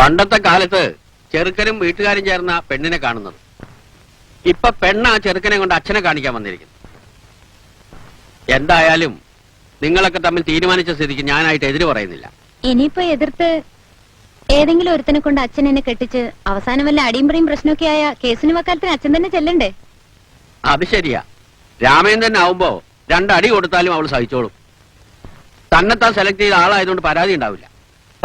പണ്ടത്തെ കാലത്ത് ചെറുക്കനും വീട്ടുകാരും ചേർന്ന പെണ്ണിനെ കാണുന്നത്. ഇപ്പൊ പെണ്ണ് ആ ചെറുക്കനെ കൊണ്ട് അച്ഛനെ കാണിക്കാൻ വന്നിരിക്കുന്നു. എന്തായാലും നിങ്ങളൊക്കെ തമ്മിൽ തീരുമാനിച്ച സ്ഥിതിക്ക് ഞാനായിട്ട് എതിര് പറയുന്നില്ല. ഇനിയിപ്പോ എതിർത്ത് ഏതെങ്കിലും ഒരുത്തനെ കൊണ്ട് അച്ഛൻ എന്നെ കെട്ടിച്ച് അവസാനം വല്ല അടിയും പ്രശ്നമൊക്കെ ആയ കേസിന് വക്കാലത്തിന് അച്ഛൻ തന്നെ ചെല്ലണ്ടേ? അത് ശരിയാ. രാമേന്ദ്രൻ ആവുമ്പോ രണ്ടടി കൊടുത്താലും അവൾ സഹിച്ചോളും. തന്നെത്താൻ സെലക്ട് ചെയ്ത ആളായതുകൊണ്ട് പരാതി ഉണ്ടാവില്ല.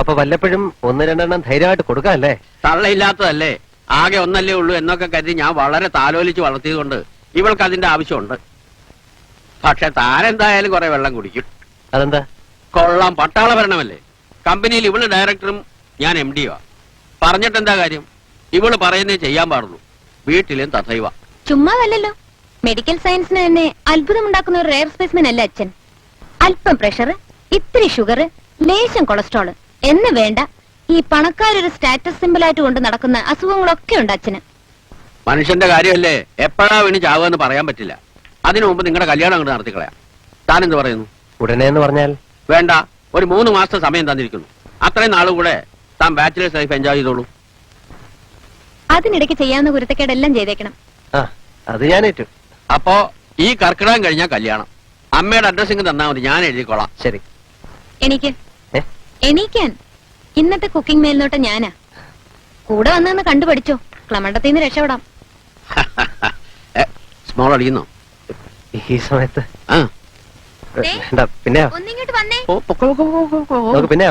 അപ്പൊ വല്ലപ്പോഴും ഒന്ന് രണ്ടെണ്ണം ധൈര്യമായിട്ട് കൊടുക്കാല്ലേ? തള്ളയില്ലാത്തതല്ലേ, ആകെ ഒന്നല്ലേ ഉള്ളൂ എന്നൊക്കെ കരുതി ഞാൻ വളരെ താലോലിച്ച് വളർത്തിയതുകൊണ്ട് ഇവൾക്ക് അതിന്റെ ആവശ്യമുണ്ട്. പക്ഷെ താനെന്തായാലും കുറെ വെള്ളം കുടിക്കും. അതെന്താ? കൊള്ളാം, പട്ടാള ഭരണമല്ലേ. കമ്പനിയിൽ ഇവള് ഡയറക്ടറും ഞാൻ MD-യുമാ. പറഞ്ഞിട്ടെന്താ കാര്യം? ഇവള് പറയുന്നേ ചെയ്യാൻ പാടുള്ളൂ. വീട്ടിലും തഥൈവ. ചുമ്മാതല്ലോ, മെഡിക്കൽ സയൻസിന് തന്നെ അത്ഭുതമുണ്ടാക്കുന്ന ഒരു റെയർ സ്പെസിമെൻ അല്ല അച്ഛൻ. അല്പം പ്രഷർ, ഇത്തിരി ഷുഗർ, ലേശം കൊളസ്ട്രോള് എന്ന് വേണ്ട ഈ പണക്കാരൊരു സ്റ്റാറ്റസ് സിമ്പിൾ ആയിട്ട് കൊണ്ട് നടക്കുന്ന അസുഖങ്ങളൊക്കെ ഉണ്ട് അച്ഛന്. മനുഷ്യന്റെ കാര്യമല്ലേ, എപ്പോഴാ വീണ് ചാവുകയെന്ന് പറയാൻ പറ്റില്ല. അതിനു മുമ്പ് നിങ്ങളുടെ കല്യാണം അങ്ങോട്ട് നടത്തിക്കളയാം. താനെന്ത് പറയുന്നു? ഉടനെ എന്ന് പറഞ്ഞാൽ? വേണ്ട, ഒരു 3 മാസത്തെ സമയം തന്നിരിക്കുന്നു. അത്രയും നാളും കൂടെ താൻ ബാച്ചിലേഴ്സ് ലൈഫ് എൻജോയ് ചെയ്തോളൂ. അതിനിടയ്ക്ക് ചെയ്യാവുന്ന കുരുത്തക്കേടെല്ലാം ചെയ്തേക്കണം. അത് ഞാൻ ഏറ്റു. അപ്പോ ഈ കർക്കിടകം കഴിഞ്ഞാൽ കല്യാണം. അമ്മയുടെ അഡ്രസ്സിങ് തന്നാ മതി, ഞാൻ എഴുതിക്കോളാം. ശരി. എണീക്കാൻ ഇന്നത്തെ കുക്കിംഗ് മേൽനോട്ടം ഞാനാ. കൂടെ വന്നു കണ്ടുപഠിച്ചോ, ക്ലമണ്ടത്തിന്ന് രക്ഷപ്പെടാം. സ്മോൾ അടിക്കുന്നോ ഈ സമയത്ത്? പിന്നെ ഒന്നിങ്ങോട്ട് വന്നേ. പിന്നെ